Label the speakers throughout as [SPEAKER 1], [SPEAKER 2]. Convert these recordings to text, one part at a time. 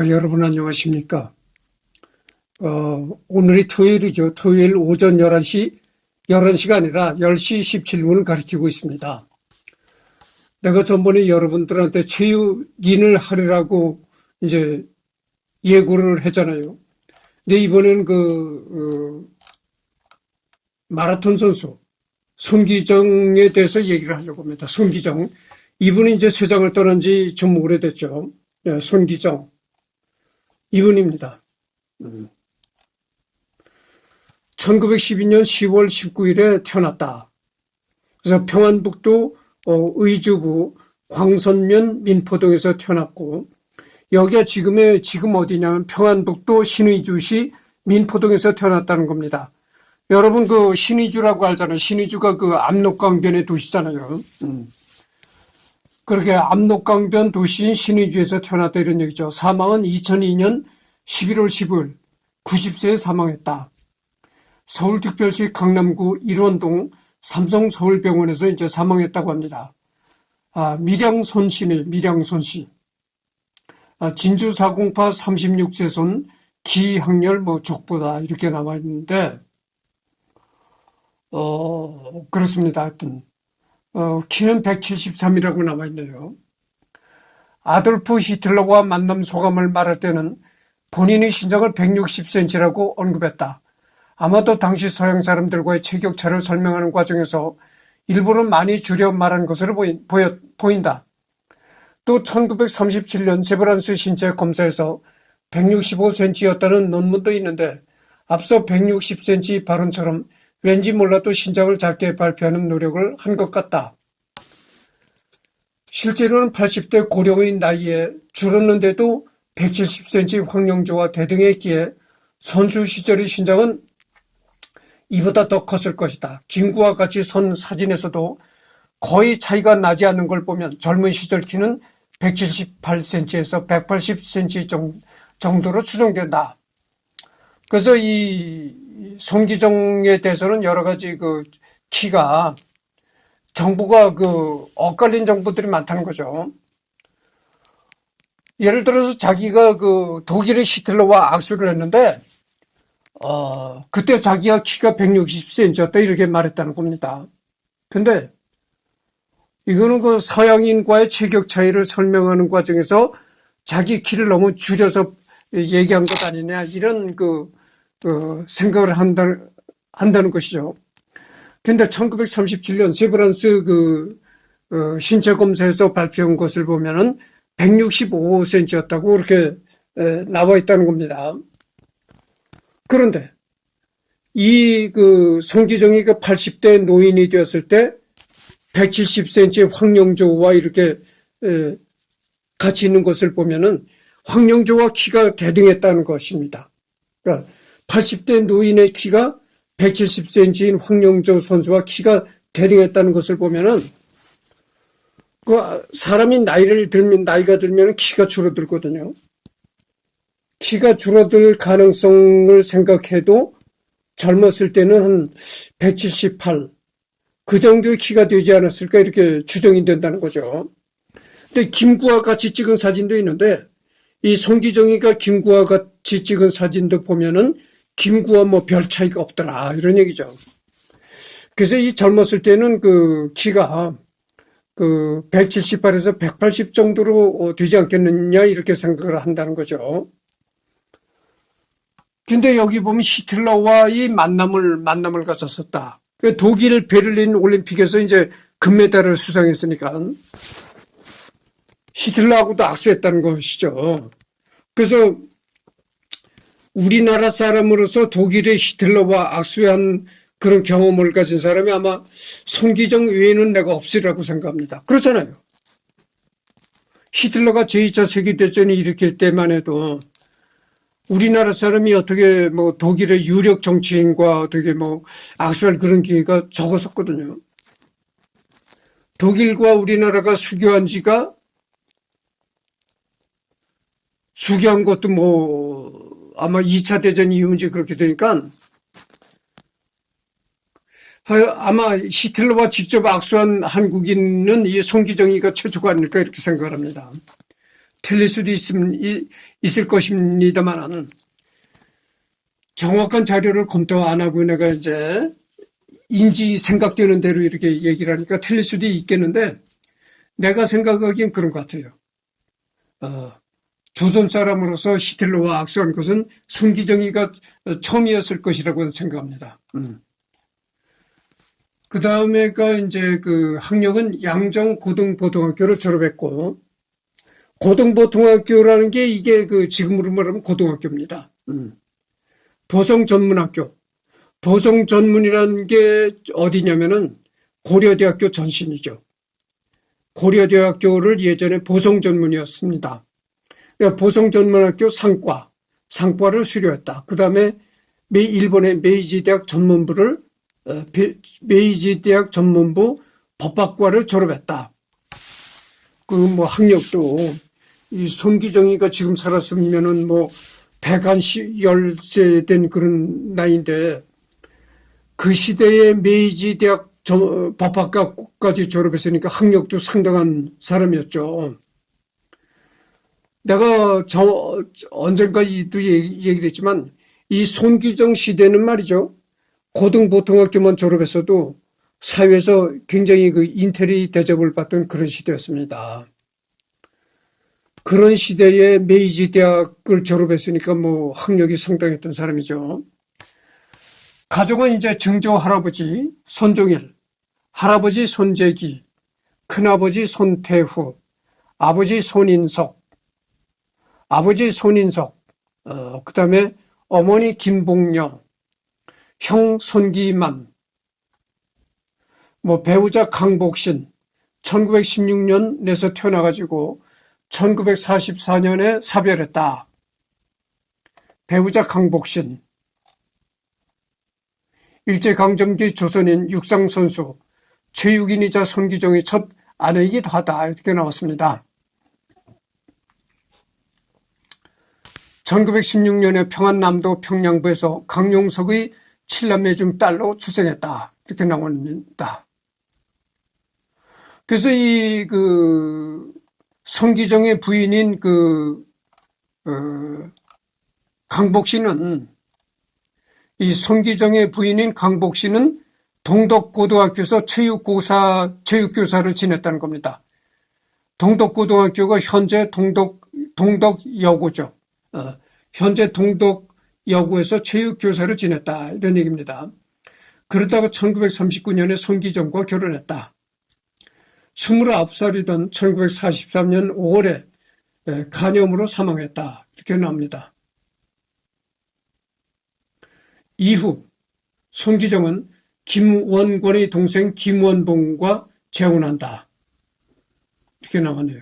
[SPEAKER 1] 여러분 안녕하십니까? 오늘이 토요일이죠. 토요일 오전 11시가 아니라 10시 17분을 가리키고 있습니다. 내가 전번에 여러분들한테 체육인을 하리라고 이제 예고를 했잖아요. 근데 이번에는 마라톤 선수 손기정에 대해서 얘기를 하려고 합니다. 손기정. 이분이 이제 세상을 떠난 지 좀 오래됐죠. 네, 손기정. 이분입니다. 1912년 10월 19일에 태어났다. 그래서 평안북도 의주구 광선면 민포동에서 태어났고, 여기가 지금 어디냐면 평안북도 신의주시 민포동에서 태어났다는 겁니다. 여러분 신의주라고 알잖아요. 신의주가 압록강변의 도시잖아요. 그렇게 압록강변 도시인 신의주에서 태어났다 이런 얘기죠. 사망은 2002년 11월 15일 90세에 사망했다. 서울특별시 강남구 일원동 삼성서울병원에서 이제 사망했다고 합니다. 밀양손씨네, 밀양손씨. 진주사공파 36세손 기항렬 족보다 이렇게 남아있는데, 그렇습니다. 하여튼, 키는 173이라고 남아있네요. 아돌프 히틀러와 만남 소감을 말할 때는 본인의 신장을 160cm라고 언급했다. 아마도 당시 서양 사람들과의 체격차를 설명하는 과정에서 일부러 많이 줄여 말한 것으로 보인다. 또 1937년 세브란스 신체 검사에서 165cm였다는 논문도 있는데, 앞서 160cm 발언처럼 왠지 몰라도 신장을 작게 발표하는 노력을 한 것 같다. 실제로는 80대 고령의 나이에 줄었는데도 170cm 황영조와 대등했기에 선수 시절의 신장은 이보다 더 컸을 것이다. 김구와 같이 선 사진에서도 거의 차이가 나지 않는 걸 보면 젊은 시절 키는 178cm에서 180cm 정도로 추정된다. 그래서 이 손기정에 대해서는 여러 가지 키가 정보가 엇갈린 정보들이 많다는 거죠. 예를 들어서 자기가 독일의 히틀러와 악수를 했는데, 그때 자기가 키가 160cm였다 이렇게 말했다는 겁니다. 근데 이거는 서양인과의 체격 차이를 설명하는 과정에서 자기 키를 너무 줄여서 얘기한 것 아니냐 이런 생각을 한다는 것이죠. 근데 1937년 세브란스 신체 검사에서 발표한 것을 보면은 165cm였다고 그렇게 나와 있다는 겁니다. 그런데 이 손기정이 80대 노인이 되었을 때 170cm 황영조와 이렇게 같이 있는 것을 보면은 황영조와 키가 대등했다는 것입니다. 그러니까 80대 노인의 키가 170cm인 황영조 선수와 키가 대등했다는 것을 보면은 사람이 나이가 들면 키가 줄어들거든요. 키가 줄어들 가능성을 생각해도 젊었을 때는 한 178, 그 정도의 키가 되지 않았을까 이렇게 추정이 된다는 거죠. 근데 김구와 같이 찍은 사진도 있는데, 이 손기정이가 김구와 같이 찍은 사진도 보면은 김구와 별 차이가 없더라 이런 얘기죠. 그래서 이 젊었을 때는 키가 178에서 180 정도로 되지 않겠느냐 이렇게 생각을 한다는 거죠. 근데 여기 보면 히틀러와의 만남을 가졌었다. 독일 베를린 올림픽에서 이제 금메달을 수상했으니까 히틀러하고도 악수했다는 것이죠. 그래서 우리나라 사람으로서 독일의 히틀러와 악수한 그런 경험을 가진 사람이 아마 손기정 외에는 내가 없으리라고 생각합니다. 그렇잖아요. 히틀러가 제2차 세계대전을 일으킬 때만 해도 우리나라 사람이 어떻게 독일의 유력 정치인과 어떻게 악수할 그런 기회가 적었었거든요. 독일과 우리나라가 수교한 것도 아마 2차 대전 이후인지 그렇게 되니까 아마 히틀러와 직접 악수한 한국인은 이 손기정이가 최초가 아닐까 이렇게 생각을 합니다. 틀릴 수도 있을 것입니다만 정확한 자료를 검토 안 하고 내가 이제 생각되는 대로 이렇게 얘기를 하니까 틀릴 수도 있겠는데 내가 생각하기엔 그런 것 같아요. 조선 사람으로서 히틀러와 악수한 것은 손기정이가 처음이었을 것이라고 생각합니다. 그 다음에가 이제 그 학력은 양정 고등고등학교를 졸업했고, 고등고등학교라는 게 이게 그 지금으로 말하면 고등학교입니다. 보성전문학교. 보성전문이라는 게 어디냐면은 고려대학교 전신이죠. 고려대학교를 예전에 보성전문이었습니다. 보성전문학교 상과를 수료했다. 그 다음에 일본의 메이지대학 전문부 법학과를 졸업했다. 그 뭐 학력도 이 손기정이가 지금 살았으면은 뭐 110세 된 그런 나이인데 그 시대에 메이지대학 법학과까지 졸업했으니까 학력도 상당한 사람이었죠. 내가 언젠가도 얘기를 했지만 이 손기정 시대는 말이죠. 고등보통학교만 졸업했어도 사회에서 굉장히 그 인텔리 대접을 받던 그런 시대였습니다. 그런 시대에 메이지 대학을 졸업했으니까 뭐 학력이 상당했던 사람이죠. 가족은 이제 증조 할아버지 손종일, 할아버지 손재기, 큰아버지 손태후, 아버지 손인석, 그 다음에 어머니 김봉영, 형 손기만, 뭐 배우자 강복신, 1916년에서 태어나가지고 1944년에 사별했다. 배우자 강복신. 일제강점기 조선인 육상선수, 체육인이자 손기정의 첫 아내이기도 하다. 이렇게 나왔습니다. 1916년에 평안남도 평양부에서 강용석의 7남매 중 딸로 출생했다. 이렇게 나옵니다. 그래서 손기정의 부인인 강복씨는, 이 손기정의 부인인 강복씨는 동덕고등학교에서 체육교사를 지냈다는 겁니다. 동덕고등학교가 현재 동덕여고죠. 현재 동덕여고에서 체육교사를 지냈다. 이런 얘기입니다. 그러다가 1939년에 손기정과 결혼했다. 29살이던 1943년 5월에 간염으로 사망했다. 이렇게 나옵니다. 이후 손기정은 김원권의 동생 김원봉과 재혼한다. 이렇게 나왔네요.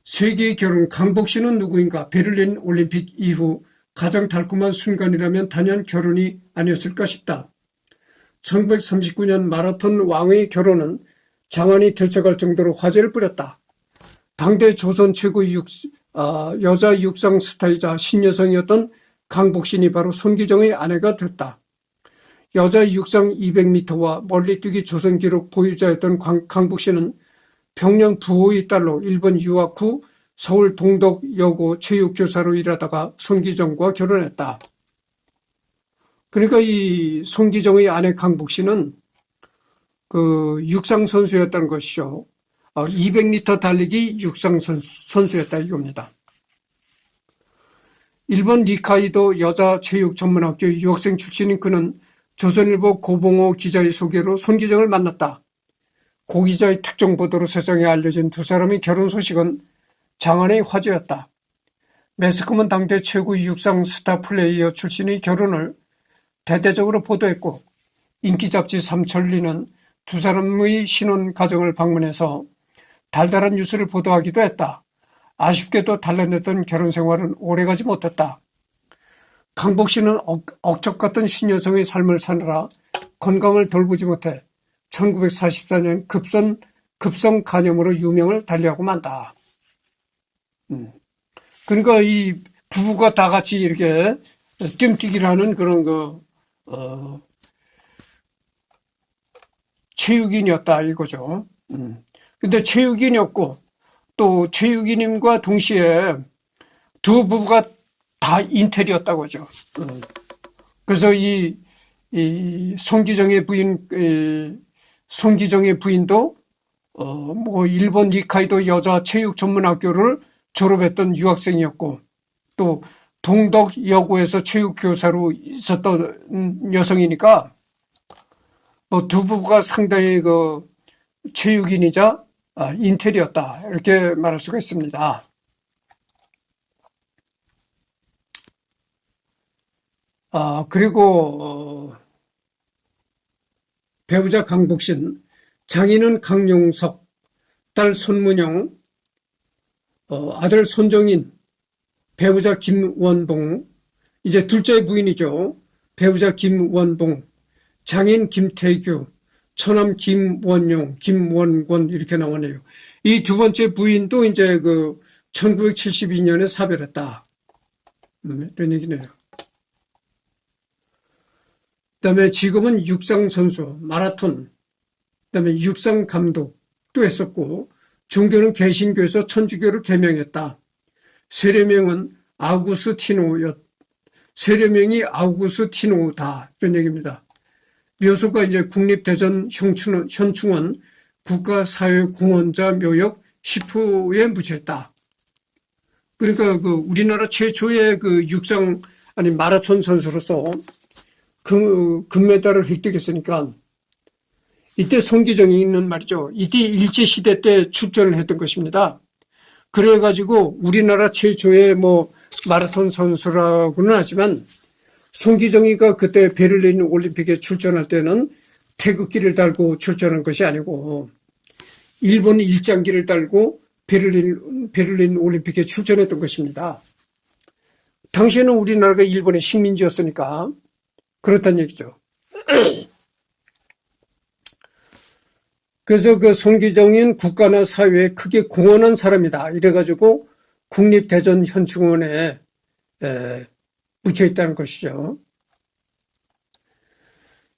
[SPEAKER 1] 세계의 결혼, 강복씨는 누구인가? 베를린 올림픽 이후 가장 달콤한 순간이라면 단연 결혼이 아니었을까 싶다. 1939년 마라톤 왕의 결혼은 장안이 들썩할 정도로 화제를 뿌렸다. 당대 조선 최고의 여자 육상 스타이자 신여성이었던 강복신이 바로 손기정의 아내가 됐다. 여자 육상 200m와 멀리뛰기 조선 기록 보유자였던 강복신은 평양 부호의 딸로 일본 유학 후 서울 동덕여고 체육교사로 일하다가 손기정과 결혼했다. 그러니까 이 손기정의 아내 강복씨는 육상 선수였다는 것이죠. 200m 달리기 육상 선수였다 이겁니다. 일본 니카이도 여자 체육 전문학교 유학생 출신인 그는 조선일보 고봉호 기자의 소개로 손기정을 만났다. 고 기자의 특정 보도로 세상에 알려진 두 사람의 결혼 소식은 장안의 화제였다. 매스컴은 당대 최고의 육상 스타 플레이어 출신의 결혼을 대대적으로 보도했고 인기 잡지 삼천리는 두 사람의 신혼 가정을 방문해서 달달한 뉴스를 보도하기도 했다. 아쉽게도 단란했던 결혼 생활은 오래가지 못했다. 강복씨는 억척 같은 신여성의 삶을 사느라 건강을 돌보지 못해 1944년 급성 간염으로 유명을 달리하고 만다. 그러니까 이 부부가 다 같이 이렇게 뜀뛰기를 하는 그런 체육인이었다 이거죠. 근데 최욱인이었고 또 최욱이님과 동시에 두 부부가 다 인텔이었다고 하죠. 그래서 이 손기정의 부인도 뭐 일본 니카이도 여자 체육 전문학교를 졸업했던 유학생이었고 또 동덕여고에서 체육교사로 있었던 여성이니까 뭐 두 부부가 상당히 그 체육인이자 인텔이었다 이렇게 말할 수가 있습니다. 그리고 배우자 강복신, 장인은 강용석, 딸 손문영, 아들 손정인, 배우자 김원봉, 이제 둘째 부인이죠. 배우자 김원봉, 장인 김태규, 처남 김원용, 김원권 이렇게 나오네요. 이 두 번째 부인도 이제 그 1972년에 사별했다. 이런 얘기네요. 그다음에 지금은 육상 선수, 마라톤, 그다음에 육상 감독도 했었고 종교는 개신교에서 천주교를 개명했다. 세례명은 세례명이 아우구스티노다 이런 얘기입니다. 묘소가 이제 국립대전 현충원 국가사회공헌자 묘역 10호에 묻혀있다. 그러니까 그 우리나라 최초의 그 육상 아니 마라톤 선수로서 금메달을 획득했으니까 이때 손기정이 있는 말이죠. 이때 일제시대 때 출전을 했던 것입니다. 그래가지고 우리나라 최초의 뭐 마라톤 선수라고는 하지만 손기정이가 그때 베를린 올림픽에 출전할 때는 태극기를 달고 출전한 것이 아니고 일본 일장기를 달고 베를린 올림픽에 출전했던 것입니다. 당시에는 우리나라가 일본의 식민지였으니까 그렇다는 얘기죠. 그래서 그 손기정인 국가나 사회에 크게 공헌한 사람이다. 이래가지고 국립대전현충원에 묻혀있다는 것이죠.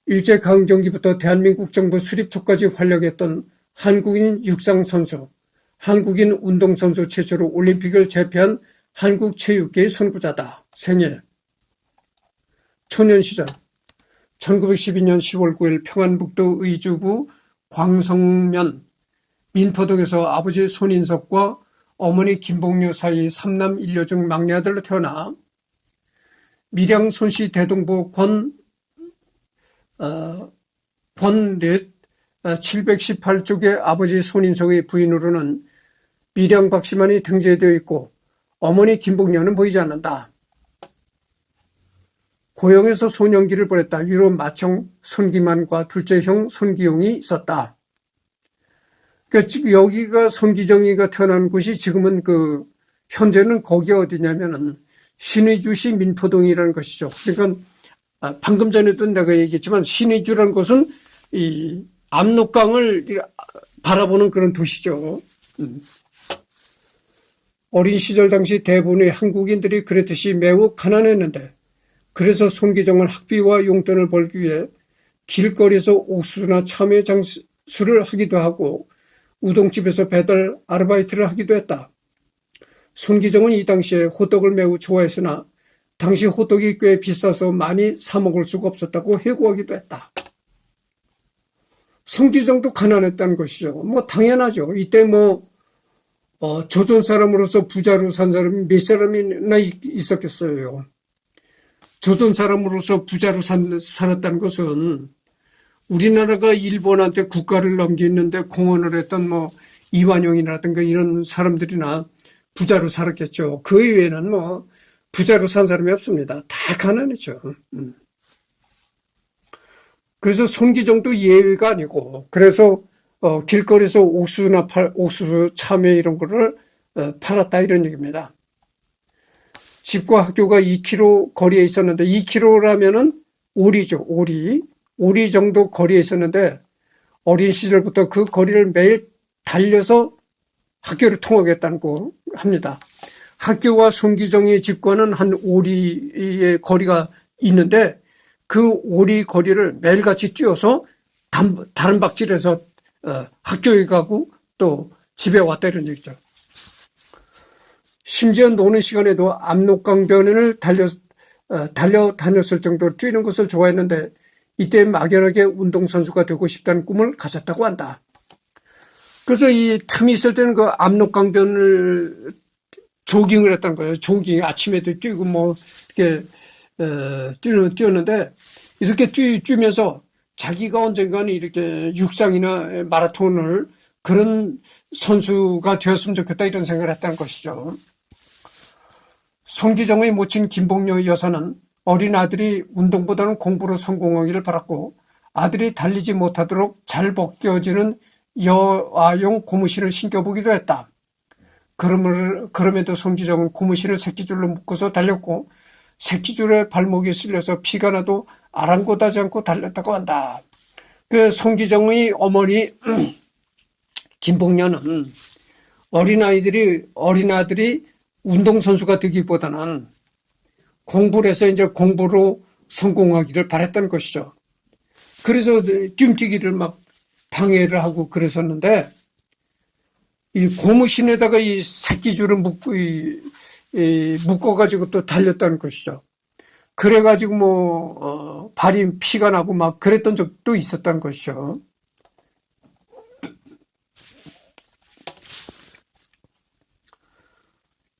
[SPEAKER 1] 일제강점기부터 대한민국 정부 수립 초까지 활약했던 한국인 육상선수, 한국인 운동선수 최초로 올림픽을 제패한 한국체육계의 선구자다. 생애. 초년 시절 1912년 10월 9일 평안북도 의주구 광성면 민포동에서 아버지 손인석과 어머니 김봉녀 사이 3남 1녀 중 막내 아들로 태어나 밀양 손씨 대동부 권넷 718쪽의 아버지 손인석의 부인으로는 밀양 박씨만이 등재되어 있고 어머니 김봉녀는 보이지 않는다. 고영에서 소년기를 보냈다. 위로 맏형 손기만과 둘째 형 손기용이 있었다. 그러니까 지금 여기가 손기정이가 태어난 곳이 지금은 현재는 거기가 어디냐면은 신의주시 민포동이라는 것이죠. 그러니까 방금 전에도 내가 얘기했지만 신의주라는 곳은 이 압록강을 바라보는 그런 도시죠. 어린 시절 당시 대부분의 한국인들이 그랬듯이 매우 가난했는데 그래서 손기정은 학비와 용돈을 벌기 위해 길거리에서 옥수수나 참외 장수를 하기도 하고 우동집에서 배달 아르바이트를 하기도 했다. 손기정은 이 당시에 호떡을 매우 좋아했으나 당시 호떡이 꽤 비싸서 많이 사 먹을 수가 없었다고 해고하기도 했다. 손기정도 가난했다는 것이죠. 뭐 당연하죠. 이때 조선 사람으로서 부자로 산 사람이 몇 사람이나 있었겠어요. 조선 사람으로서 부자로 살았다는 것은 우리나라가 일본한테 국가를 넘기는데 공헌을 했던 이완용이라든가 이런 사람들이나 부자로 살았겠죠. 그 이외에는 부자로 산 사람이 없습니다. 다 가난했죠. 그래서 손기정도 예외가 아니고 그래서 길거리에서 옥수수, 참외 이런 거를 팔았다 이런 얘기입니다. 집과 학교가 2km 거리에 있었는데 2km라면은 오리죠. 오리 정도 거리에 있었는데 어린 시절부터 그 거리를 매일 달려서 학교를 통하겠다고 합니다. 학교와 손기정의 집과는 한 오리의 거리가 있는데 그 오리 거리를 매일같이 뛰어서 다른 박질에서 학교에 가고 또 집에 왔다 이런 얘기죠. 심지어 노는 시간에도 압록강변을 달려 다녔을 정도로 뛰는 것을 좋아했는데 이때 막연하게 운동선수가 되고 싶다는 꿈을 가졌다고 한다. 그래서 이 틈이 있을 때는 그 압록강변을 조깅을 했다는 거예요. 조깅, 아침에도 뛰고 뭐 이렇게 뛰었는데 이렇게 뛰면서 자기가 언젠가는 이렇게 육상이나 마라톤을 그런 선수가 되었으면 좋겠다 이런 생각을 했다는 것이죠. 손기정의 모친 김봉녀 여사는 어린 아들이 운동보다는 공부로 성공하기를 바랐고 아들이 달리지 못하도록 잘 벗겨지는 여아용 고무신을 신겨보기도 했다. 그럼에도 손기정은 고무신을 새끼줄로 묶어서 달렸고 새끼줄에 발목이 쓸려서 피가 나도 아랑곳하지 않고 달렸다고 한다. 그 손기정의 어머니 김봉녀는 어린아들이 운동선수가 되기보다는 공부를 해서 이제 공부로 성공하기를 바랬던 것이죠. 그래서 뛰기를 막 방해를 하고 그랬었는데 이 고무신에다가 이 새끼줄을 묶어가지고 또 달렸다는 것이죠. 그래가지고 발이 피가 나고 막 그랬던 적도 있었다는 것이죠.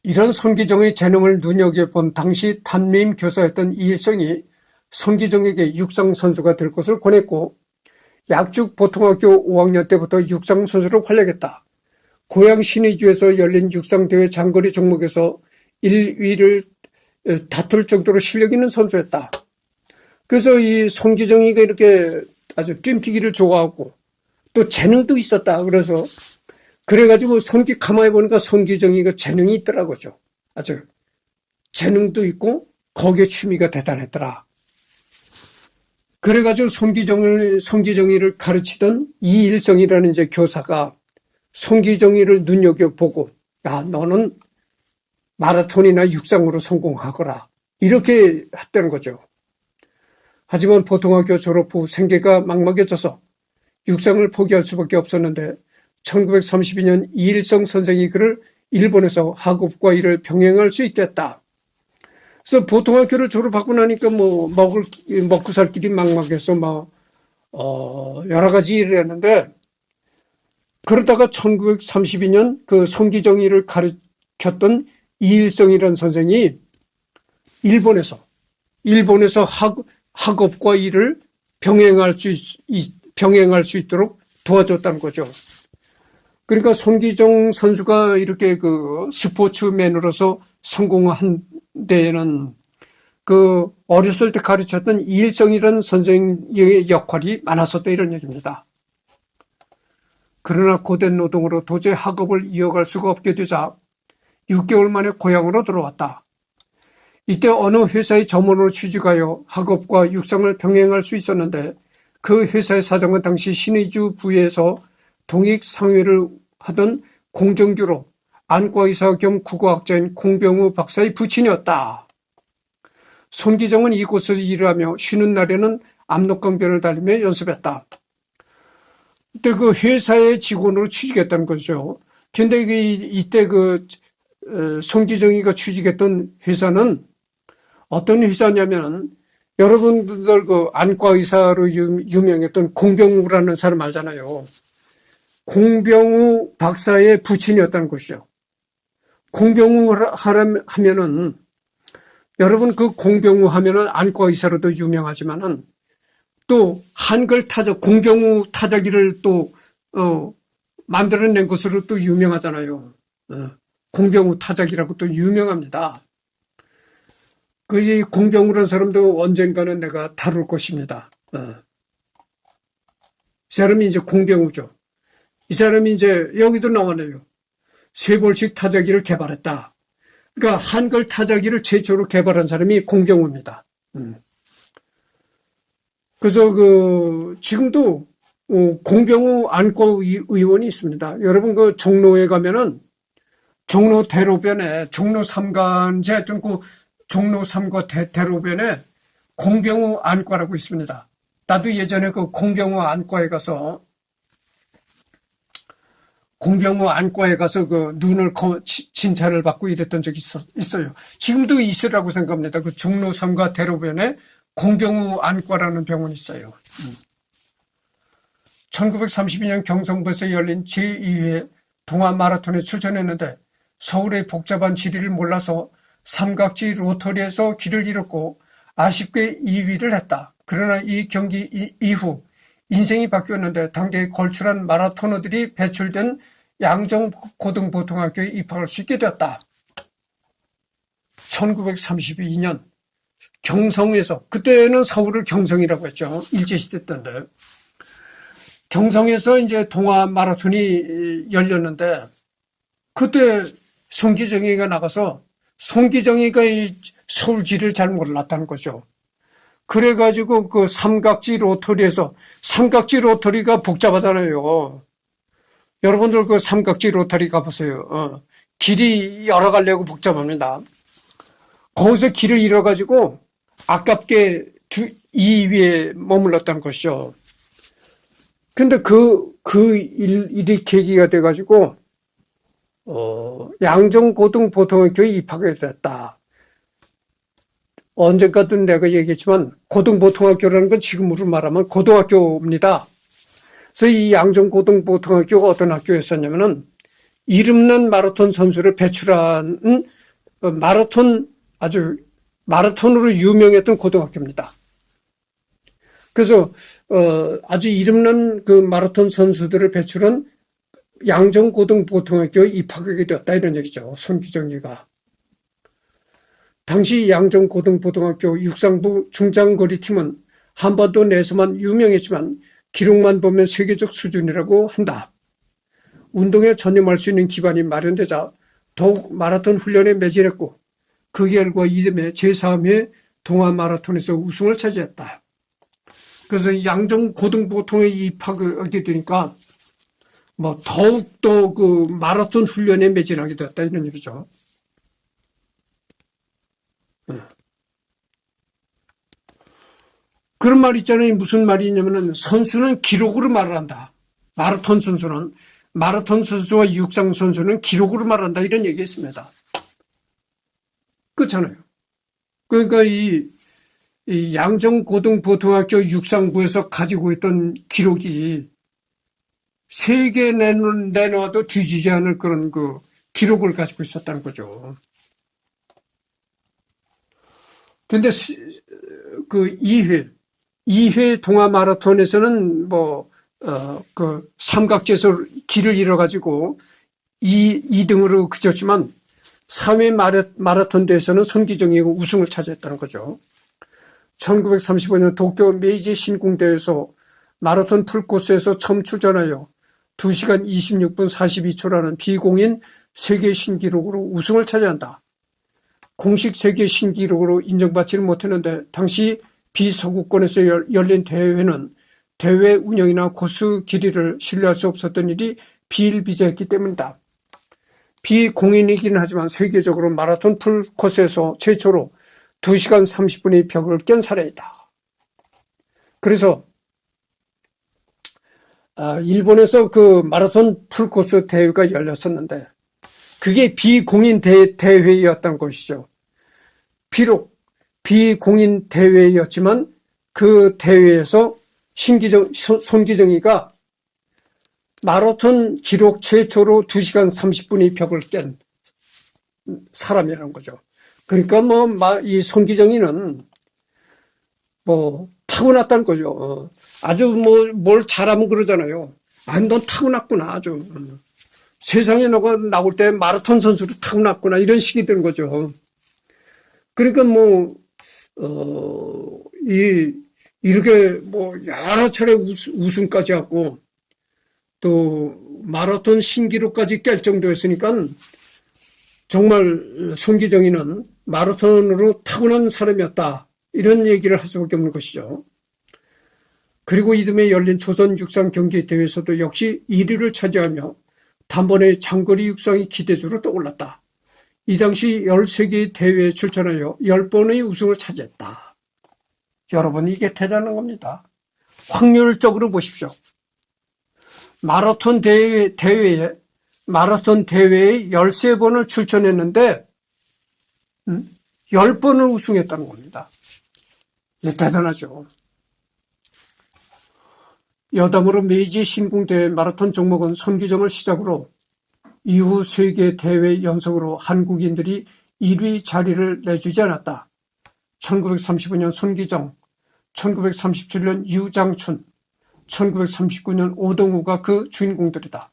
[SPEAKER 1] 이런 손기정의 재능을 눈여겨본 당시 단임 교사였던 이일성이 손기정에게 육상 선수가 될 것을 권했고 약죽 보통학교 5학년 때부터 육상 선수로 활약했다. 고향 신의주에서 열린 육상대회 장거리 종목에서 1위를 다툴 정도로 실력 있는 선수였다. 그래서 이 손기정이가 이렇게 아주 뛰기를 좋아하고 또 재능도 있었다. 그래가지고 가만히 보니까 손기정이가 재능이 있더라고요. 아주 재능도 있고 거기에 취미가 대단했더라. 그래가지고 손기정이를 가르치던 이일성이라는 이제 교사가 손기정이를 눈여겨보고 야 너는 마라톤이나 육상으로 성공하거라 이렇게 했다는 거죠. 하지만 보통학교 졸업 후 생계가 막막해져서 육상을 포기할 수밖에 없었는데 1932년 이일성 선생이 그를 일본에서 학업과 일을 병행할 수 있게 했다. 그래서 보통학교를 졸업하고 나니까 먹고 살 길이 막막해서 여러 가지 일을 했는데 그러다가 1932년 그 손기정이를 가르쳤던 이일성이라는 선생이 일본에서 학업과 일을 병행할 수 있도록 도와줬다는 거죠. 그러니까 손기정 선수가 이렇게 그 스포츠맨으로서 성공한 데에는 그 어렸을 때 가르쳤던 이일성이라는 선생의 역할이 많았었다 이런 얘기입니다. 그러나 고된 노동으로 도저히 학업을 이어갈 수가 없게 되자 6개월 만에 고향으로 들어왔다. 이때 어느 회사의 점원으로 취직하여 학업과 육상을 병행할 수 있었는데 그 회사의 사장은 당시 신의주 부에서 동익 상회를 하던 공정규로 안과의사 겸 국어학자인 공병우 박사의 부친이었다. 손기정은 이곳에서 일을 하며 쉬는 날에는 압록강변을 달리며 연습했다. 그때 그 회사의 직원으로 취직했다는 거죠. 근데 이때 손기정이가 취직했던 회사는 어떤 회사냐면 여러분들 그 안과의사로 유명했던 공병우라는 사람 알잖아요. 공병우 박사의 부친이었다는 것이죠. 공병우 하면은 여러분 그 공병우 하면은 안과의사로도 유명하지만은 또 한글 타작 공병우 타자기를 또 만들어낸 것으로 또 유명하잖아요. 공병우 타자기라고 또 유명합니다. 그 공병우라는 사람도 언젠가는 내가 다룰 것입니다. 이 사람이 이제 공병우죠. 이 사람이 이제 여기도 나왔네요. 쇠볼식 타자기를 개발했다. 그러니까 한글 타자기를 최초로 개발한 사람이 공병우입니다. 그래서 지금도 공병우 안과 의원이 있습니다. 여러분 종로에 가면은 종로 대로변에 종로 3간제 했던 종로 3가 대로변에 공병우 안과라고 있습니다. 나도 예전에 공병우 안과에 가서 공병호 안과에 가서 그 눈을 진찰을 받고 이랬던 적이 있어요. 지금도 있으라고 생각합니다. 그 종로 3가 대로변에 공병호 안과라는 병원이 있어요. 1932년 경성부에서 열린 제2회 동아 마라톤에 출전했는데 서울의 복잡한 지리를 몰라서 삼각지 로터리에서 길을 잃었고 아쉽게 2위를 했다. 그러나 이 경기 이후 인생이 바뀌었는데 당대에 걸출한 마라토너들이 배출된 양정고등보통학교에 입학할 수 있게 되었다. 1932년 경성에서, 그때는 서울을 경성이라고 했죠. 일제시대 때인데 경성에서 이제 동아 마라톤이 열렸는데 그때 손기정이가 나가서 손기정이가 이 서울지를 잘 몰랐다는 거죠. 그래가지고 그 삼각지 로터리에서, 삼각지 로터리가 복잡하잖아요. 여러분들 그 삼각지 로터리 가보세요. 길이 여러 갈래고 복잡합니다. 거기서 길을 잃어가지고 아깝게 2위에 머물렀다는 것이죠. 근데 일이 계기가 돼가지고, 양정고등보통학교에 입학하게 됐다. 언젠가도 내가 얘기했지만 고등보통학교라는 건 지금으로 말하면 고등학교입니다. 그래서 이 양정고등보통학교가 어떤 학교였었냐면은 이름난 마라톤 선수를 배출한 마라톤으로 유명했던 고등학교입니다. 그래서 아주 이름난 그 마라톤 선수들을 배출한 양정고등보통학교에 입학하게 되었다 이런 얘기죠. 손기정이가. 당시 양정고등보통학교 육상부 중장거리팀은 한반도 내에서만 유명했지만 기록만 보면 세계적 수준이라고 한다. 운동에 전념할 수 있는 기반이 마련되자 더욱 마라톤 훈련에 매진했고 그 결과 이듬해 제3회 동아 마라톤에서 우승을 차지했다. 그래서 양정고등보통에 입학하게 되니까 뭐 더욱더 그 마라톤 훈련에 매진하게 되었다 이런 얘기죠. 그런 말 있잖아요. 무슨 말이냐면은 선수는 기록으로 말을 한다. 마라톤 선수와 육상 선수는 기록으로 말한다 이런 얘기했습니다. 그렇잖아요. 그러니까 이 양정고등보통학교 육상부에서 가지고 있던 기록이 세계 내놔도 뒤지지 않을 그런 그 기록을 가지고 있었다는 거죠. 근데 그 2회 동아 마라톤에서는 그 삼각지에서 길을 잃어가지고 2등으로 그쳤지만 3회 마라톤 대회에서는 손기정이가 우승을 차지했다는 거죠. 1935년 도쿄 메이지 신궁대회에서 마라톤 풀코스에서 처음 출전하여 2시간 26분 42초라는 비공인 세계 신기록으로 우승을 차지한다. 공식 세계 신기록으로 인정받지는 못했는데 당시 비서구권에서 열린 대회는 대회 운영이나 코스 길이를 신뢰할 수 없었던 일이 비일비재했기 때문이다. 비공인이긴 하지만 세계적으로 마라톤 풀코스에서 최초로 2시간 30분의 벽을 깬 사례이다. 그래서 일본에서 그 마라톤 풀코스 대회가 열렸었는데 그게 비공인 대회였던 것이죠. 비록 비공인 대회였지만 그 대회에서 손기정이가 마라톤 기록 최초로 2시간 30분의 벽을 깬 사람이라는 거죠. 그러니까 이 손기정이는 타고났다는 거죠. 아주 뭘 잘하면 그러잖아요. 아니, 넌 타고났구나, 아주. 세상에 너가 나올 때 마라톤 선수로 타고났구나, 이런 식이 되는 거죠. 그러니까 이렇게 여러 차례 우승까지 하고 또 마라톤 신기록까지 깰 정도였으니까 정말 손기정이는 마라톤으로 타고난 사람이었다. 이런 얘기를 할 수밖에 없는 것이죠. 그리고 이듬해 열린 조선 육상 경기 대회에서도 역시 1위를 차지하며 단번에 장거리 육상이 기대주로 떠올랐다. 이 당시 13개의 대회에 출전하여 10번의 우승을 차지했다. 여러분, 이게 대단한 겁니다. 확률적으로 보십시오. 마라톤 대회에 마라톤 대회에 13번을 출전했는데 10번을 우승했다는 겁니다. 이게 대단하죠. 여담으로 메이지 신궁대회 마라톤 종목은 손기정을 시작으로 이후 세계 대회 연속으로 한국인들이 1위 자리를 내주지 않았다. 1935년 손기정, 1937년 유장춘, 1939년 오동우가 그 주인공들이다.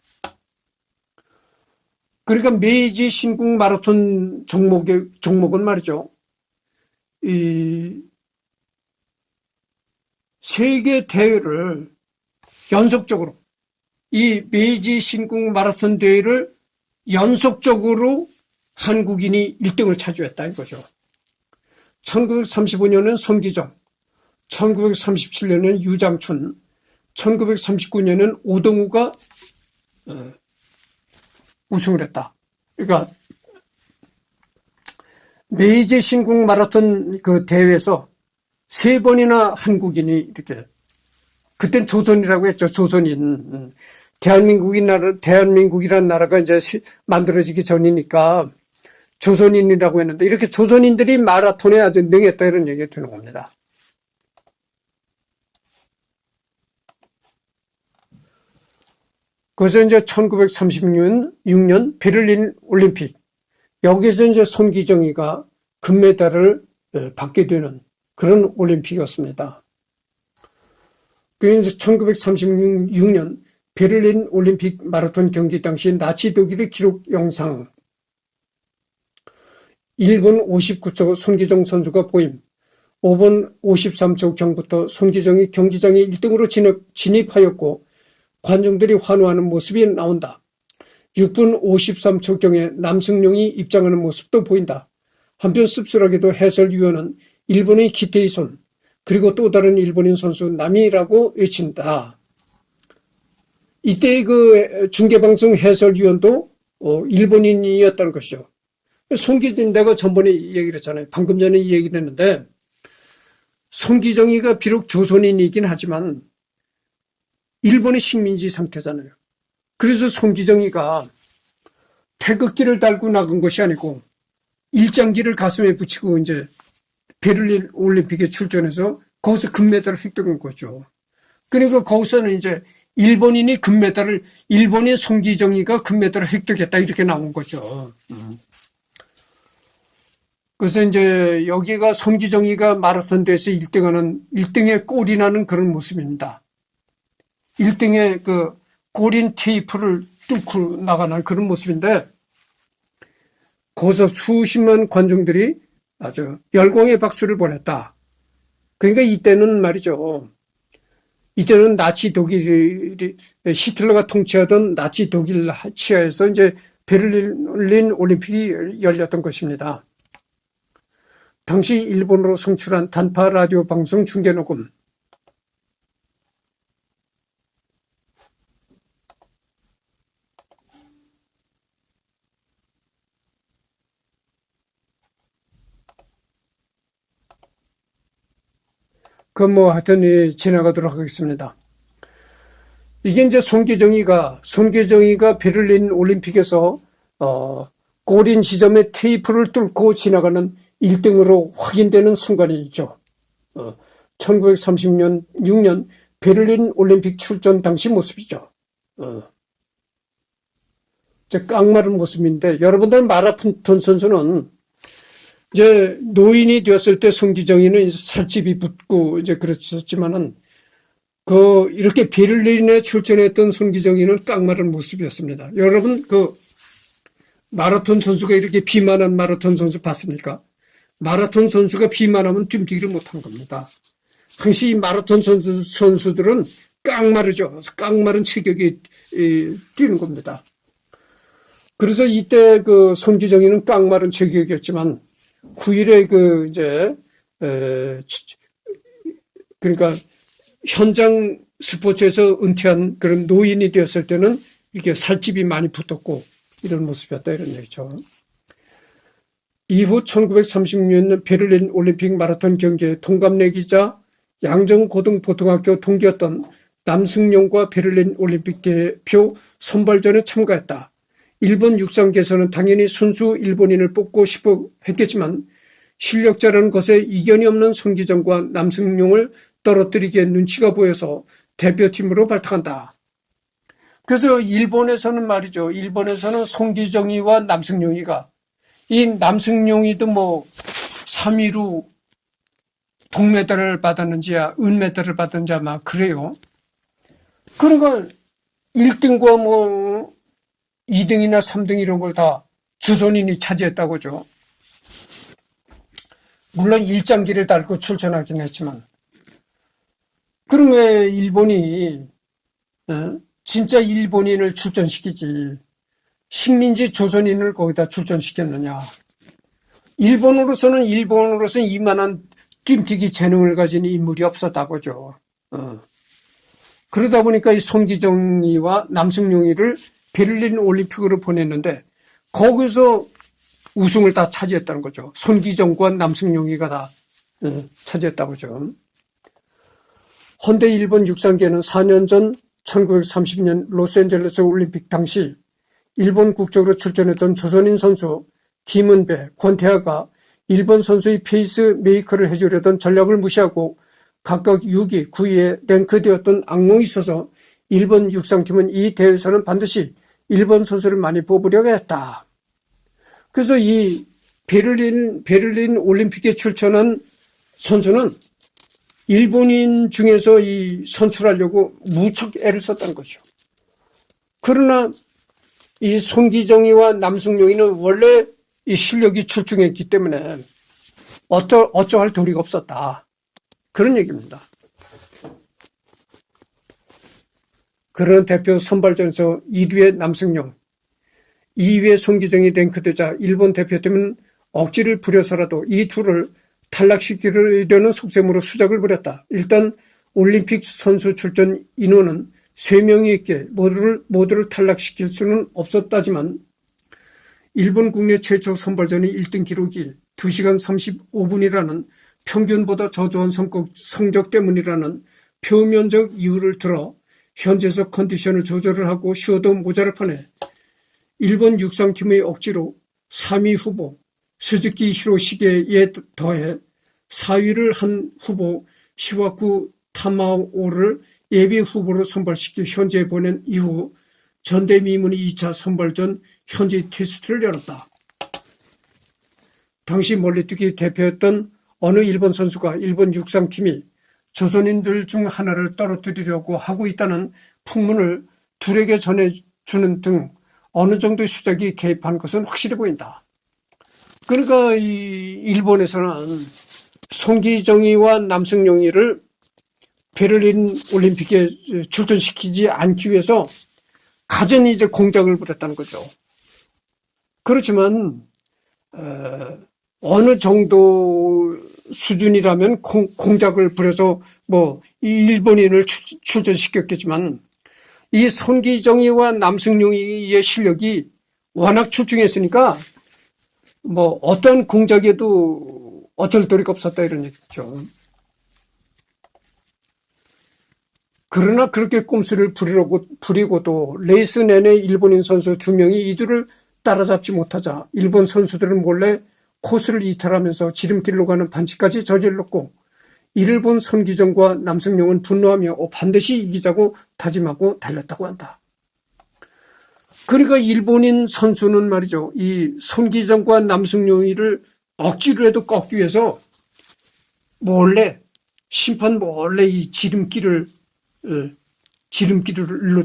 [SPEAKER 1] 그러니까 메이지 신궁 마라톤 종목은 말이죠. 이 세계 대회를 연속적으로 이 메이지 신궁 마라톤 대회를 연속적으로 한국인이 1등을 차지했다 이거죠. 1935년은 손기정, 1937년은 유장춘, 1939년은 오동우가 우승을 했다. 그러니까 메이지 신궁 마라톤 그 대회에서 3번이나 한국인이 이렇게, 그땐 조선이라고 했죠. 조선인. 대한민국이라는 나라가 이제 만들어지기 전이니까 조선인이라고 했는데, 이렇게 조선인들이 마라톤에 아주 능했다 이런 얘기가 되는 겁니다. 그래서 이제 1936년 베를린 올림픽, 여기서 이제 손기정이가 금메달을 받게 되는 그런 올림픽이었습니다. 그래서 1936년 베를린 올림픽 마라톤 경기 당시 나치 독일의 기록 영상, 1분 59초 손기정 선수가 보임, 5분 53초 경부터 손기정이 경기장에 1등으로 진입하였고 관중들이 환호하는 모습이 나온다. 6분 53초경에 남승용이 입장하는 모습도 보인다. 한편 씁쓸하게도 해설위원은 일본의 기테이손, 그리고 또 다른 일본인 선수 남이라고 외친다. 이때 그 중계방송 해설위원도 일본인이었다는 것이죠. 손기정, 내가 전번에 얘기를 했잖아요. 방금 전에 얘기를 했는데, 손기정이가 비록 조선인이긴 하지만 일본의 식민지 상태잖아요. 그래서 손기정이가 태극기를 달고 나간 것이 아니고 일장기를 가슴에 붙이고 이제 베를린 올림픽에 출전해서 거기서 금메달을 획득한 거죠. 그러니까 거기서는 이제 일본인 손기정이가 금메달을 획득했다 이렇게 나온 거죠. 그래서 이제 여기가 손기정이가 마라톤 대회에서 1등에 꼴이 나는 그런 모습입니다. 1등에 그 고린 테이프를 뚫고 나가는 그런 모습인데, 거기서 수십만 관중들이 아주 열광의 박수를 보냈다. 그러니까 이때는 말이죠. 이때는 나치 독일이, 히틀러가 통치하던 나치 독일 치하에서 이제 베를린 올림픽이 열렸던 것입니다. 당시 일본으로 송출한 단파 라디오 방송 중계 녹음. 하여튼 지나가도록 하겠습니다. 이게 이제 손기정이가 베를린 올림픽에서 고린 지점의 테이프를 뚫고 지나가는 1등으로 확인되는 순간이 있죠. 1936년 베를린 올림픽 출전 당시 모습이죠. 깡마른 모습인데, 여러분들 마라톤 선수는 이제 노인이 되었을 때 손기정이는 이제 살집이 붙고 이제 그랬었지만은 이렇게 베를린에 출전했던 손기정이는 깡마른 모습이었습니다. 여러분 마라톤 선수가 이렇게 비만한 마라톤 선수 봤습니까? 마라톤 선수가 비만하면 뛰기를 못한 겁니다. 항상 이 마라톤 선수들은 깡마르죠. 깡마른 체격이 뛰는 겁니다. 그래서 이때 손기정이는 깡마른 체격이었지만 후일에 그러니까 현장 스포츠에서 은퇴한 그런 노인이 되었을 때는 이렇게 살집이 많이 붙었고 이런 모습이었다 이런 얘기죠. 이후 1936년 베를린 올림픽 마라톤 경기에 동갑내기자 양정고등고등학교 동기였던 남승용과 베를린 올림픽 대표 선발전에 참가했다. 일본 육상계에서는 당연히 순수 일본인을 뽑고 싶어 했겠지만 실력자라는 것에 이견이 없는 손기정과 남승용을 떨어뜨리기에 눈치가 보여서 대표팀으로 발탁한다. 그래서 일본에서는 말이죠. 일본에서는 손기정이와 남승용이가, 이 남승용이도 뭐 3위로 동메달을 받았는지 은메달을 받았는지 아마 그래요. 그러니까 1등과 뭐 2등이나 3등 이런 걸 다 조선인이 차지했다고죠. 물론 일장기를 달고 출전하긴 했지만. 그럼 왜 일본이 진짜 일본인을 출전시키지 식민지 조선인을 거기다 출전시켰느냐. 일본으로서는 이만한 뜀뛰기 재능을 가진 인물이 없었다고죠. 그러다 보니까 이 손기정이와 남승용이를 베를린 올림픽으로 보냈는데 거기서 우승을 다 차지했다는 거죠. 손기정과 남승용이가 다 차지했다고죠. 헌데 일본 육상계는 4년 전 1930년 로스앤젤레스 올림픽 당시 일본 국적으로 출전했던 조선인 선수 김은배, 권태하가 일본 선수의 페이스 메이커를 해주려던 전략을 무시하고 각각 6위, 9위에 랭크되었던 악몽이 있어서 일본 육상팀은 이 대회에서는 반드시 일본 선수를 많이 뽑으려고 했다. 그래서 이 베를린 올림픽에 출전한 선수는 일본인 중에서 이 선출하려고 무척 애를 썼다는 거죠. 그러나 이 손기정이와 남승용이는 원래 이 실력이 출중했기 때문에 어쩌할 도리가 없었다. 그런 얘기입니다. 그런 대표 선발전에서 1위의 남승용, 2위의 손기정이 랭크되자 일본 대표팀은 억지를 부려서라도 이 둘을 탈락시키려는 속셈으로 수작을 벌였다. 일단 올림픽 선수 출전 인원은 3명이 있기에 모두를 탈락시킬 수는 없었다지만 일본 국내 최초 선발전의 1등 기록이 2시간 35분이라는 평균보다 저조한 성적 때문이라는 표면적 이유를 들어 현지에서 컨디션을 조절을 하고 쉬어도 모자랄 판에 일본 육상팀의 억지로 3위 후보 스즈키 히로시게에 더해 4위를 한 후보 시와쿠 타마오를 예비 후보로 선발시켜 현지에 보낸 이후 전대미문이 2차 선발전 현지 테스트를 열었다. 당시 멀리뛰기 대표였던 어느 일본 선수가 일본 육상팀이 조선인들 중 하나를 떨어뜨리려고 하고 있다는 풍문을 둘에게 전해주는 등 어느 정도의 수작이 개입한 것은 확실해 보인다. 그러니까 이 일본에서는 손기정이와 남승용이를 베를린 올림픽에 출전시키지 않기 위해서 가진 이제 공작을 부렸다는 거죠. 그렇지만 어느 정도 수준이라면 공작을 부려서 뭐 이 일본인을 출전시켰겠지만 이 손기정이와 남승용의 실력이 워낙 출중했으니까 뭐 어떤 공작에도 어쩔 도리가 없었다 이런 얘기죠. 그러나 그렇게 꼼수를 부리고도 레이스 내내 일본인 선수 2명이 이들을 따라잡지 못하자 일본 선수들은 몰래 코스를 이탈하면서 지름길로 가는 반칙까지 저질렀고 이를 본 손기정과 남승용은 분노하며 반드시 이기자고 다짐하고 달렸다고 한다. 그러니까 일본인 선수는 말이죠. 이 손기정과 남승용이를 억지로라도 꺾기 위해서 몰래 심판 몰래 이 지름길로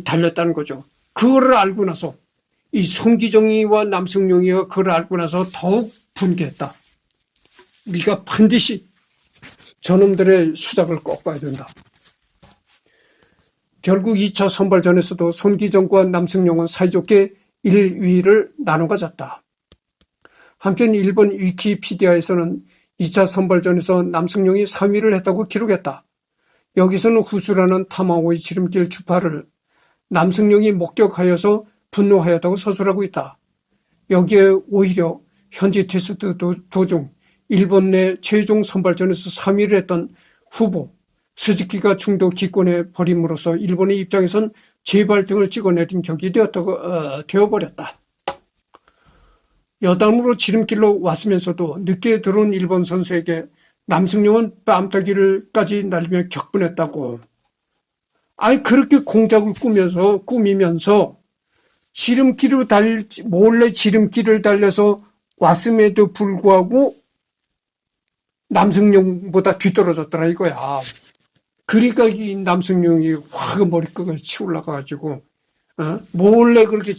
[SPEAKER 1] 달렸다는 거죠. 그거를 알고 나서 이 손기정이와 남승용이가 그걸 알고 나서 더욱 분개했다. 우리가 반드시 저놈들의 수작을 꺾어야 된다. 결국 2차 선발전에서도 손기정과 남승용은 사이좋게 1위를 나눠 가졌다. 한편 일본 위키피디아에서는 2차 선발전에서 남승용이 3위를 했다고 기록했다. 여기서는 후수라는 타마오의 지름길 주파를 남승용이 목격하여서 분노하였다고 서술하고 있다. 여기에 오히려 현지 테스트 도중 일본 내 최종 선발전에서 3위를 했던 후보 스즈키가 중도 기권해 버림으로써 일본의 입장에선 재발등을 찍어내린 격이 되어버렸다. 여담으로 지름길로 왔으면서도 늦게 들어온 일본 선수에게 남승용은 뺨따기를까지 날리며 격분했다고. 아니 그렇게 공작을 꾸미면서 지름길로 몰래 지름길을 달려서 왔음에도 불구하고 남승용보다 뒤떨어졌더라 이거야. 그러니까 이 남승용이 확 머리끝까지 치올라가가지고 몰래 그렇게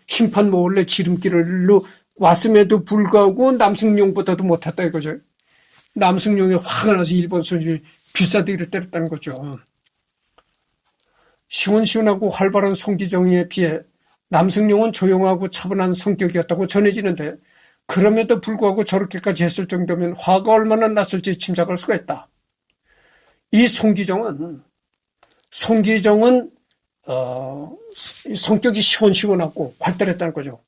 [SPEAKER 1] 심판 몰래 지름길로 왔음에도 불구하고 남승용보다도 못했다 이거죠. 남승용이 화가 나서 일본 선수를 비싸대기를 때렸다는 거죠. 시원시원하고 활발한 송기정에 비해 남승용은 조용하고 차분한 성격이었다고 전해지는데 그럼에도 불구하고 저렇게까지 했을 정도면 화가 얼마나 났을지 짐작할 수가 있다. 이 송기정은 성격이 시원시원하고 활달했다는 거죠.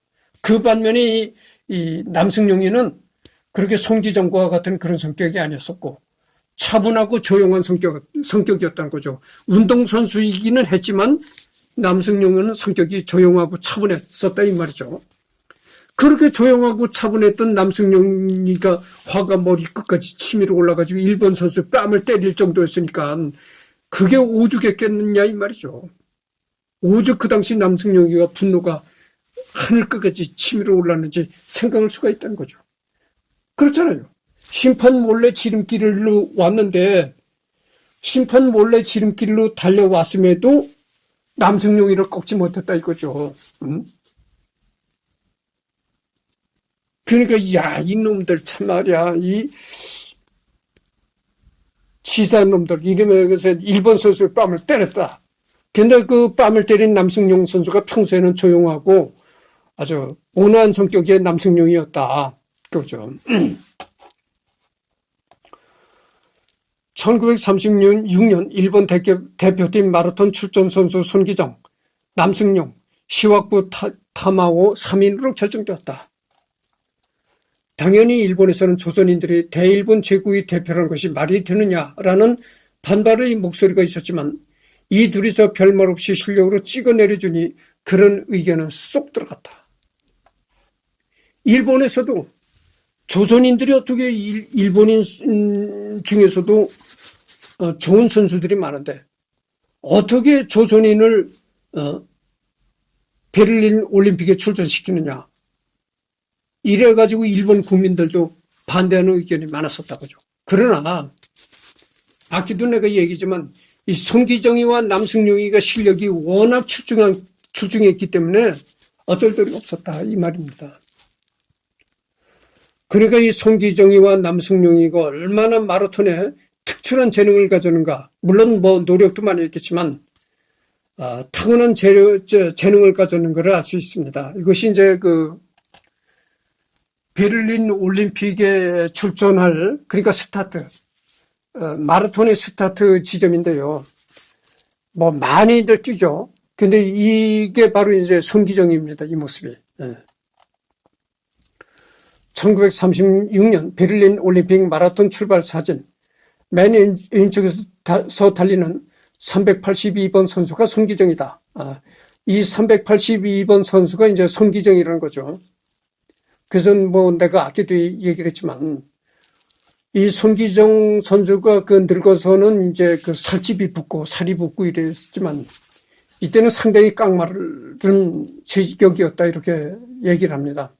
[SPEAKER 1] 그 반면에 이 남승용이는 그렇게 송기정과 같은 그런 성격이 아니었었고 차분하고 조용한 성격이었다는 거죠. 운동선수이기는 했지만 남승용은 성격이 조용하고 차분했었다 이 말이죠. 그렇게 조용하고 차분했던 남승용이가 화가 머리 끝까지 치밀어 올라가지고 일본 선수 뺨을 때릴 정도였으니까 그게 오죽했겠느냐 이 말이죠. 오죽 그 당시 남승용이가 분노가 하늘 끝까지 치밀어 올랐는지 생각할 수가 있다는 거죠. 그렇잖아요. 심판 몰래 지름길로 왔는데 심판 몰래 지름길로 달려왔음에도 남승용이를 꺾지 못했다 이거죠. 그러니까 야 이놈들 참 말이야 이 치사한 놈들 이러면서 일본 선수의 뺨을 때렸다. 근데 그 뺨을 때린 남승용 선수가 평소에는 조용하고 아주 온화한 성격의 남승용이었다. 그렇죠. 1936년 일본 대표팀 마라톤 출전 선수 손기정, 남승용, 시와쿠 타마오 3인으로 결정되었다. 당연히 일본에서는 조선인들이 대일본 제국의 대표라는 것이 말이 되느냐라는 반발의 목소리가 있었지만 이 둘이서 별말 없이 실력으로 찍어내려주니 그런 의견은 쏙 들어갔다. 일본에서도 조선인들이 어떻게 일본인 중에서도 좋은 선수들이 많은데 어떻게 조선인을 베를린 올림픽에 출전시키느냐. 이래가지고 일본 국민들도 반대하는 의견이 많았었다고죠. 그러나 아까도 내가 얘기지만 이 손기정이와 남승용이가 실력이 워낙 출중했기 때문에 어쩔 도리 없었다 이 말입니다. 그러니까 이 손기정이와 남승용이가 얼마나 마라톤에 특출한 재능을 가졌는가. 물론 뭐 노력도 많이 했겠지만 타고난 재능을 가졌는 걸 알 수 있습니다. 이것이 이제 그 베를린 올림픽에 출전할 그러니까 스타트 마라톤의 스타트 지점인데요. 뭐 많이들 뛰죠. 근데 이게 바로 이제 손기정입니다. 이 모습이. 1936년 베를린 올림픽 마라톤 출발 사진. 맨 왼쪽에서 달리는 382번 선수가 손기정이다. 이 382번 선수가 이제 손기정이라는 거죠. 그래서 뭐 내가 아까도 얘기를 했지만 이 손기정 선수가 그 늙어서는 이제 그 살집이 붙고 살이 붙고 이랬지만 이때는 상당히 깡마른 체격이었다 이렇게 얘기를 합니다.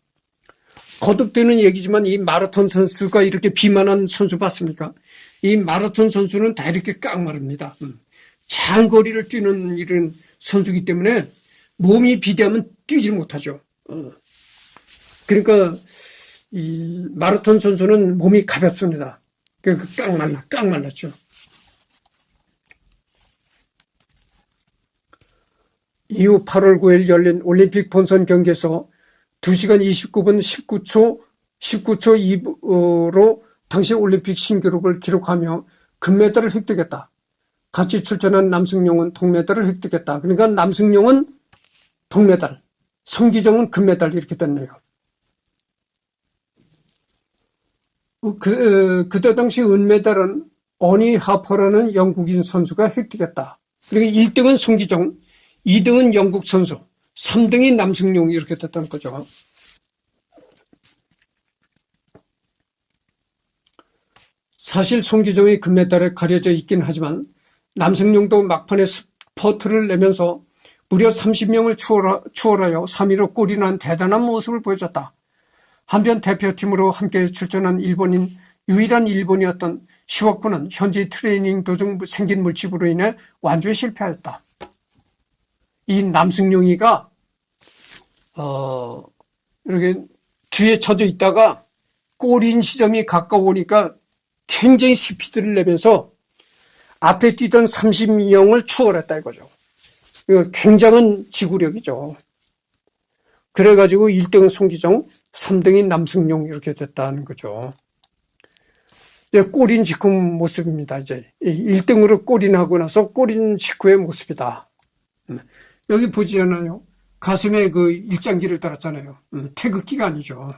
[SPEAKER 1] 거듭되는 얘기지만 이 마라톤 선수가 이렇게 비만한 선수 봤습니까? 이 마라톤 선수는 다 이렇게 깡마릅니다. 장거리를 뛰는 이런 선수이기 때문에 몸이 비대하면 뛰지 못하죠. 그러니까 이 마라톤 선수는 몸이 가볍습니다. 그러니까 깡말랐죠. 이후 8월 9일 열린 올림픽 본선 경기에서 2시간 29분 19초 2로 당시 올림픽 신기록을 기록하며 금메달을 획득했다. 같이 출전한 남승용은 동메달을 획득했다. 그러니까 남승용은 동메달, 손기정은 금메달 이렇게 됐네요. 그때 당시 은메달은 어니 하퍼라는 영국인 선수가 획득했다. 그러니까 1등은 손기정, 2등은 영국 선수, 3등이 남승용 이렇게 됐다는 거죠. 사실 송기정의 금메달에 가려져 있긴 하지만 남승용도 막판에 스퍼트를 내면서 무려 30명을 추월하여 3위로 골이 난 대단한 모습을 보여줬다. 한편 대표팀으로 함께 출전한 일본인 유일한 일본이었던 시워쿠는 현지 트레이닝 도중 생긴 물집으로 인해 완주에 실패하였다. 이 남승용이가 이렇게 뒤에 쳐져 있다가 골인 시점이 가까우니까 굉장히 스피드를 내면서 앞에 뛰던 30명을 추월했다 이거죠. 이거 굉장한 지구력이죠. 그래가지고 1등은 송기정, 3등이 남승용 이렇게 됐다는 거죠. 골인 직후 모습입니다. 이제 1등으로 골인하고 나서 골인 직후의 모습이다. 여기 보지 않아요? 가슴에 그 일장기를 달았잖아요. 태극기가 아니죠.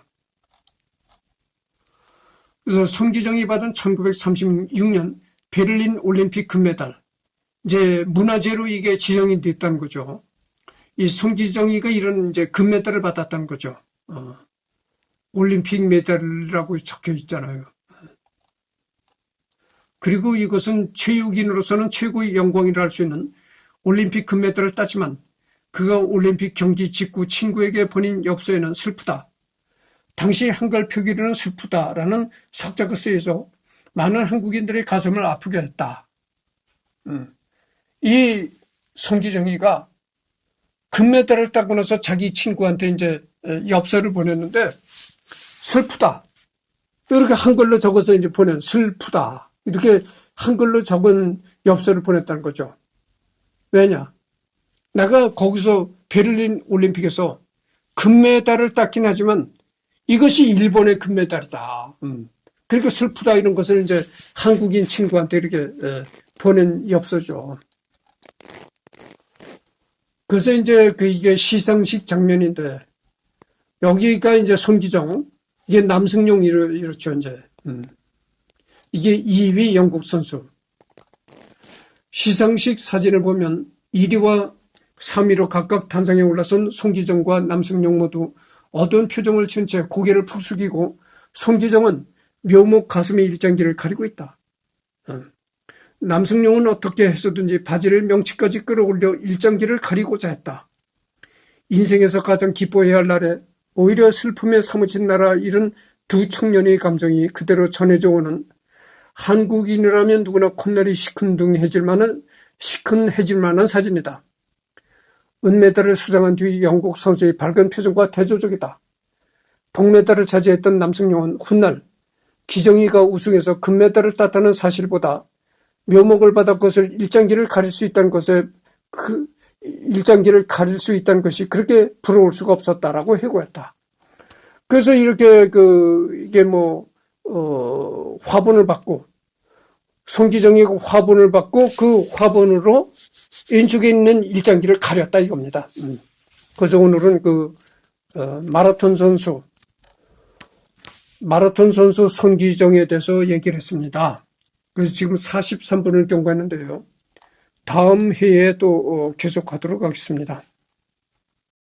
[SPEAKER 1] 그래서 송기정이 받은 1936년 베를린 올림픽 금메달, 이제 문화재로 이게 지정이 됐다는 거죠. 이 송기정이가 이런 이제 금메달을 받았다는 거죠. 올림픽 메달이라고 적혀 있잖아요. 그리고 이것은 체육인으로서는 최고의 영광이라 할 수 있는 올림픽 금메달을 따지만 그가 올림픽 경기 직후 친구에게 보낸 엽서에는 슬프다. 당시 한글 표기로는 슬프다라는 석자가 쓰여서 많은 한국인들의 가슴을 아프게 했다. 이 송기정이가 금메달을 따고 나서 자기 친구한테 이제 엽서를 보냈는데 슬프다. 이렇게 한글로 적어서 이제 보낸 슬프다. 이렇게 한글로 적은 엽서를 보냈다는 거죠. 왜냐? 내가 거기서 베를린 올림픽에서 금메달을 땄긴 하지만 이것이 일본의 금메달이다. 그러니까 슬프다 이런 것을 이제 한국인 친구한테 이렇게 보낸 엽서죠. 그래서 이제 이게 시상식 장면인데 여기가 이제 송기정, 이게 남승용 이렇죠 이제. 이게 2위 영국 선수. 시상식 사진을 보면 1위와 3위로 각각 단상에 올라선 송기정과 남승용 모두 어두운 표정을 지은 채 고개를 푹 숙이고 송기정은 묘목 가슴의 일장기를 가리고 있다. 남승용은 어떻게 해서든지 바지를 명치까지 끌어올려 일장기를 가리고자 했다. 인생에서 가장 기뻐해야 할 날에 오히려 슬픔에 사무친 나라 이런 두 청년의 감정이 그대로 전해져 오는 한국인이라면 누구나 콧날이 시큰둥해질 만한 사진이다. 은메달을 수상한 뒤 영국 선수의 밝은 표정과 대조적이다. 동메달을 차지했던 남승용은 훗날 기정이가 우승해서 금메달을 땄다는 사실보다 묘목을 받아 그것을 일장기를 가릴 수 있다는 것에 일장기를 가릴 수 있다는 것이 그렇게 부러울 수가 없었다라고 해고했다. 그래서 이렇게 이게 화분을 받고 송기정이가 화분을 받고 그 화분으로 왼쪽에 있는 일장기를 가렸다 이겁니다. 그래서 오늘은 마라톤 선수 송기정에 대해서 얘기를 했습니다. 그래서 지금 43분을 경과했는데요. 다음 회에 또 계속하도록 하겠습니다.